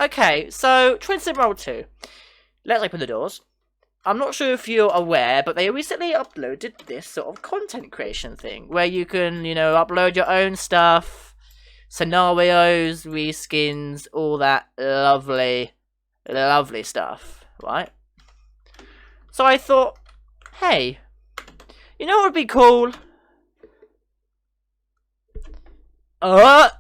Okay, so Twin Sim Roll 2. Let's open the doors. I'm not sure if you're aware, but they recently uploaded this sort of content creation thing where you can, you know, upload your own stuff, scenarios, reskins, all that lovely, lovely stuff, right? So I thought, hey, you know what would be cool? Yeah,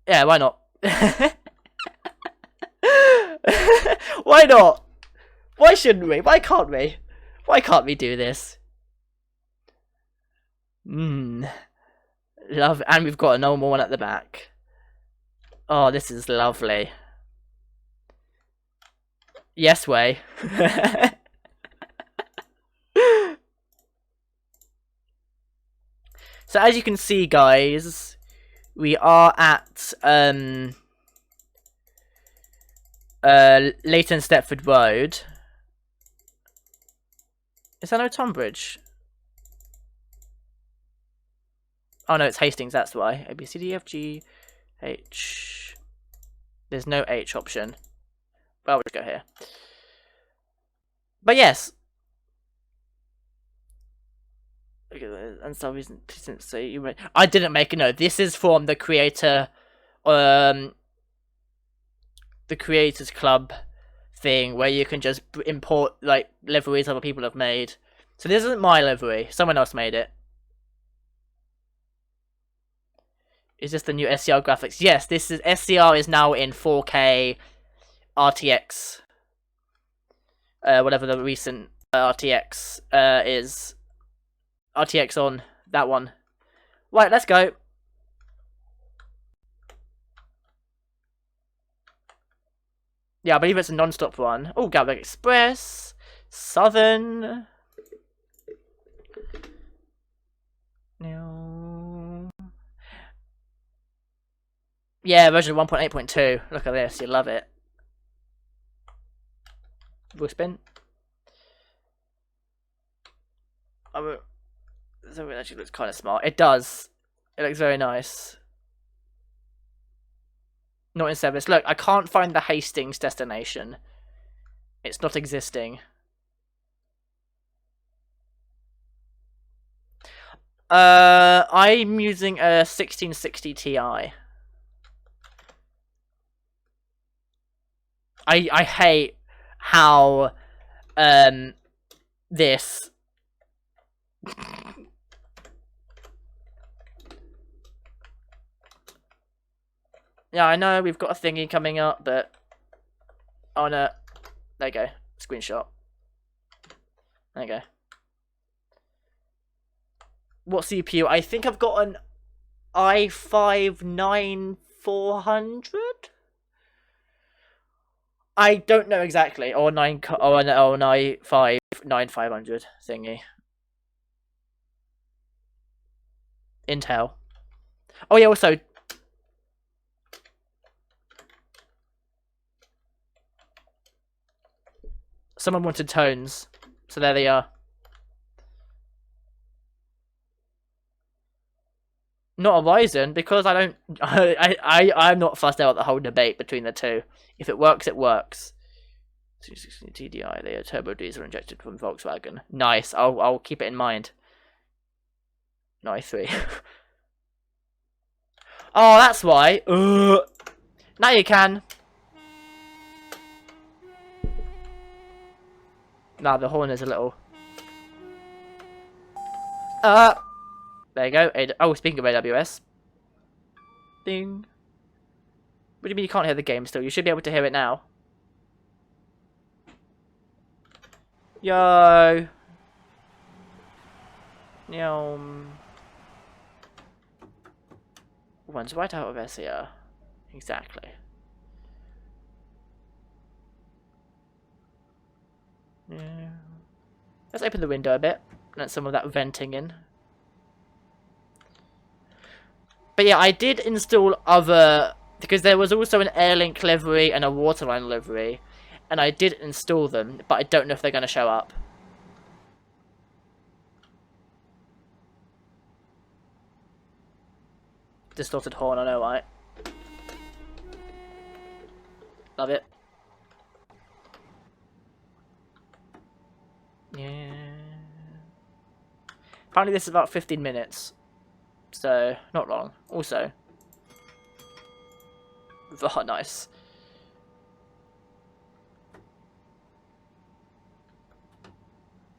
why not? Why not? Why shouldn't we? Why can't we? Why can't we do this? Love, and we've got a normal one at the back. Oh, this is lovely. Yes way. So as you can see, guys, we are at Leighton Stepford Road. Is that no Tonbridge? Oh no, it's Hastings, that's why. A, B, C, D, F, G, H. There's no H option. Well, we'll just go here. But yes. And so I didn't make a note. This is from the creator, the Creators Club thing, where you can just import like liveries other people have made. So this isn't my livery. Someone else made it. Is this the new SCR graphics? Yes, this is SCR is now in 4K RTX. Whatever the recent RTX is. RTX on that one. Right, let's go. Yeah, I believe it's a non-stop one. Oh, Gatwick Express, Southern. No. Yeah, version 1.8.2. Look at this, you love it. Wheel spin. So it actually looks kind of smart. It does. It looks very nice. Not in service. Look, I can't find the Hastings destination. It's not existing. I'm using a 1660 Ti. I hate how this yeah, I know we've got a thingy coming up, but oh no, there you go, screenshot. There you go. What CPU? I think I've got an i5-9400. I don't know exactly, or an i5-9500 thingy. Intel. Oh yeah, also someone wanted tones, so there they are. Not a Ryzen, because I don't. I'm not fussed about the whole debate between the two. If it works, it works. 260 TDI, they are turbo diesel injected from Volkswagen. Nice. I'll keep it in mind. No, i3. Oh, that's why. Now you can. Nah, the horn is a little. There you go. Oh, speaking of AWS. Ding. What do you mean you can't hear the game still? You should be able to hear it now. Yo. One's right out of SEO. Exactly. Yeah. Let's open the window a bit. Let some of that venting in. But yeah, I did install other... Because there was also an Airlink livery and a Waterline livery. And I did install them, but I don't know if they're going to show up. Distorted horn, I know, right? Love it. Yeah. Apparently this is about 15 minutes. So, not long. Also. Oh, nice.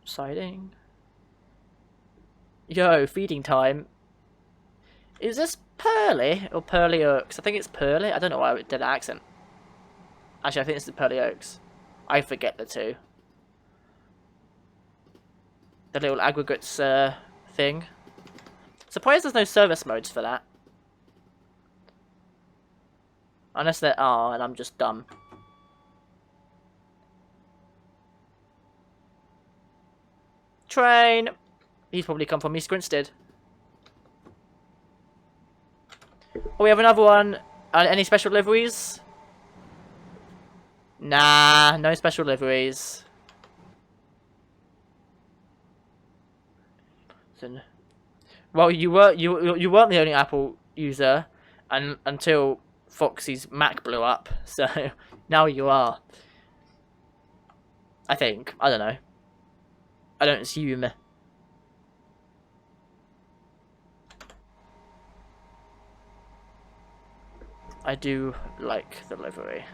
Siding. Yo, feeding time. Is this Pearly or Pearly Oaks? I think it's Pearly. I don't know why I did that accent. Actually, I think it's the Pearly Oaks. I forget the two. The little aggregates thing. Surprised there's no service modes for that. Unless there are, and I'm just dumb. Train! He's probably come from East Grinstead. Oh, we have another one. Any special liveries? Nah, no special liveries. Well, you weren't the only Apple user, and until Foxy's Mac blew up. So now you are. I think. I don't know. I don't assume. I do like the livery.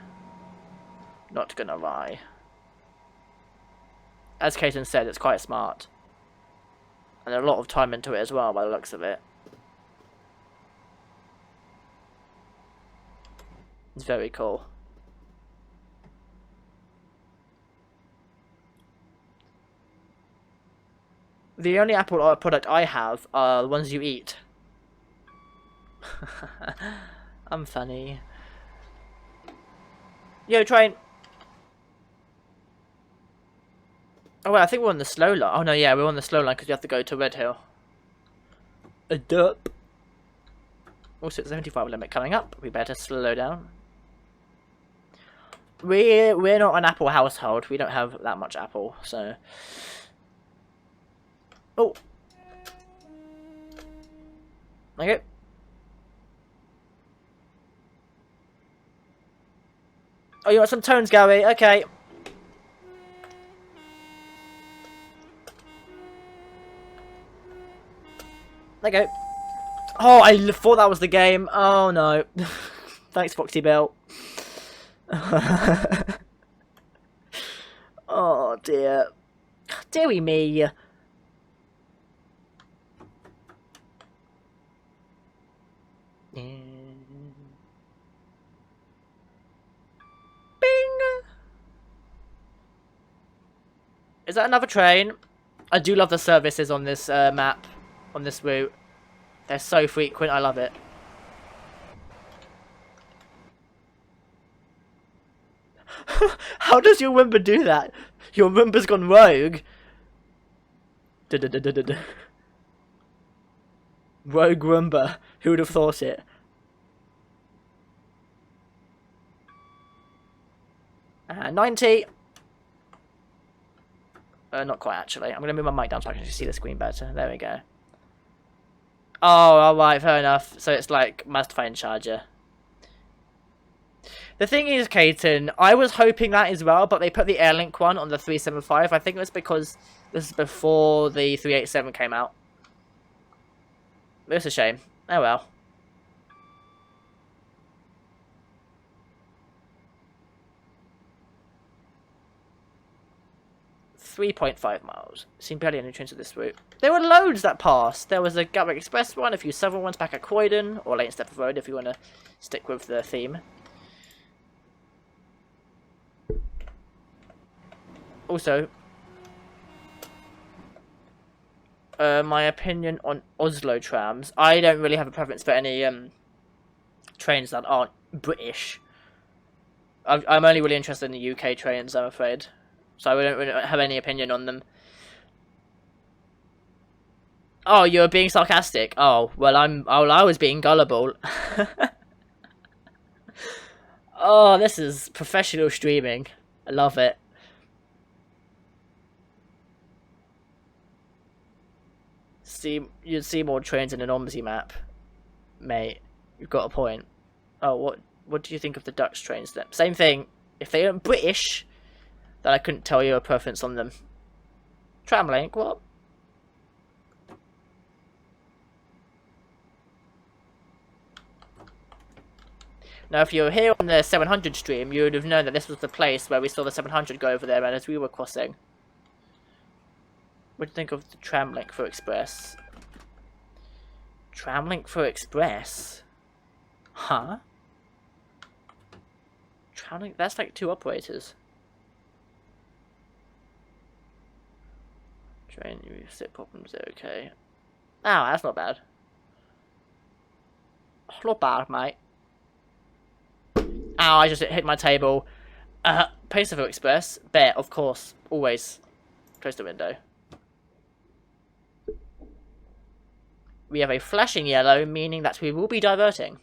Not gonna lie. As Kaiten said, it's quite smart. And a lot of time into it as well, by the looks of it. It's very cool. The only Apple product I have are the ones you eat. I'm funny. Yo, train. Oh wait, I think we're on the slow line. Oh no, yeah, we're on the slow line because we have to go to Red Hill. A derp. Also, it's 75 limit coming up. We better slow down. We're not an Apple household. We don't have that much Apple, so. Oh. Okay. Oh, you want some tones, Gary? Okay. Okay. Oh, I thought that was the game. Oh no. Thanks, Foxy Bill. Oh dear. Deary me. Bing! Is that another train? I do love the services on this map, on this route. They're so frequent, I love it. How does your Roomba do that? Your Roomba's gone rogue. Rogue Roomba. Who would have thought it? And 90. Not quite, actually. I'm going to move my mic down so I can see the screen better. There we go. Oh, alright, fair enough. So it's like must find charger. The thing is, Kaiten, I was hoping that as well, but they put the Airlink one on the 375. I think it was because this is before the 387 came out. It's a shame. Oh well. 3.5 miles. Seemed barely any trains at this route. There were loads that passed. There was a Gatwick Express one, a few southern ones back at Croydon, or Leighton Stepford Road if you want to stick with the theme. Also, my opinion on Oslo trams. I don't really have a preference for any trains that aren't British. I'm only really interested in the UK trains, I'm afraid. So I don't really have any opinion on them. Oh, you're being sarcastic. Oh, well, I was being gullible. Oh, this is professional streaming. I love it. You'd see more trains in an Omsi map, mate. You've got a point. Oh, what do you think of the Dutch trains then? Same thing. If they aren't British, then I couldn't tell you a preference on them. Tramlink, what? Now, if you were here on the 700 stream, you would have known that this was the place where we saw the 700 go over there, and as we were crossing. What do you think of the Tramlink for Express? Tramlink for Express? Huh? Tramlink? That's like 2 operators. Train, you sit problems, okay. Oh, that's not bad. Not bad, mate. Ow, I just hit my table. Pacer for Express. Bear, of course. Always. Close the window. We have a flashing yellow, meaning that we will be diverting.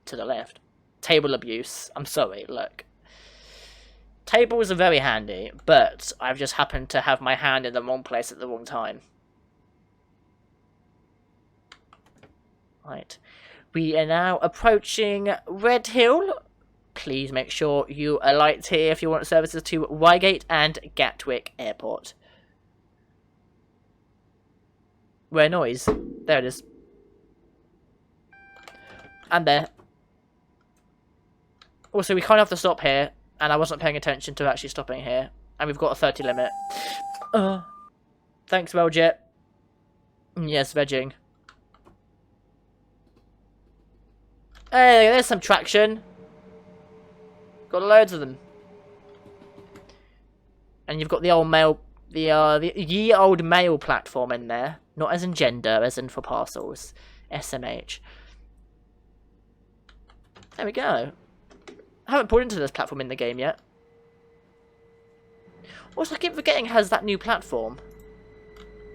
To the left. Table abuse. I'm sorry, look. Tables are very handy, but I've just happened to have my hand in the wrong place at the wrong time. Right. We are now approaching Red Hill. Please make sure you alight here if you want services to Reigate and Gatwick Airport. Where noise? There it is. And there. Also, we can't have to stop here, and I wasn't paying attention to actually stopping here. And we've got a 30 limit. Thanks, Welljet. Yes, vegging. Hey, there's some traction. Got loads of them. And you've got the old mail, the ye old mail platform in there. Not as in gender, as in for parcels. SMH. There we go. I haven't pulled into this platform in the game yet. Also, I keep forgetting it has that new platform.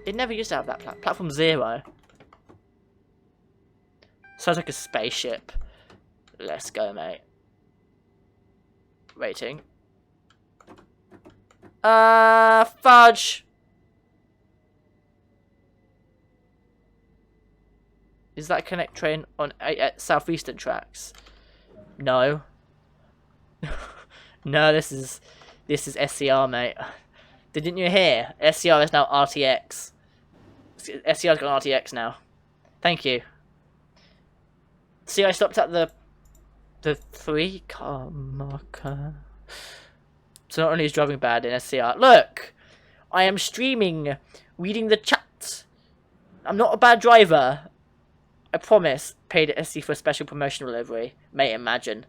It never used to have that platform 0. Sounds like a spaceship. Let's go, mate. Rating. Fudge. Is that a connect train on southeastern tracks? No. No, this is SCR, mate. Didn't you hear? SCR is now RTX. SCR's got RTX now. Thank you. See, I stopped at the 3-car marker. So not only is driving bad in SCR. Look! I am streaming, reading the chat. I'm not a bad driver. I promise. Paid at SC for a special promotional delivery. Mate, imagine.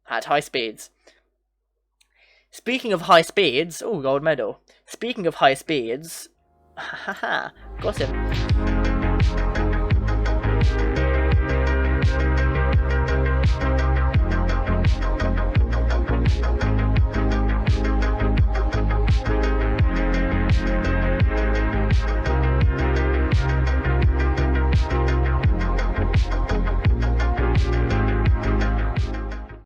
At high speeds. Speaking of high speeds, oh, gold medal. Speaking of high speeds, haha, got him.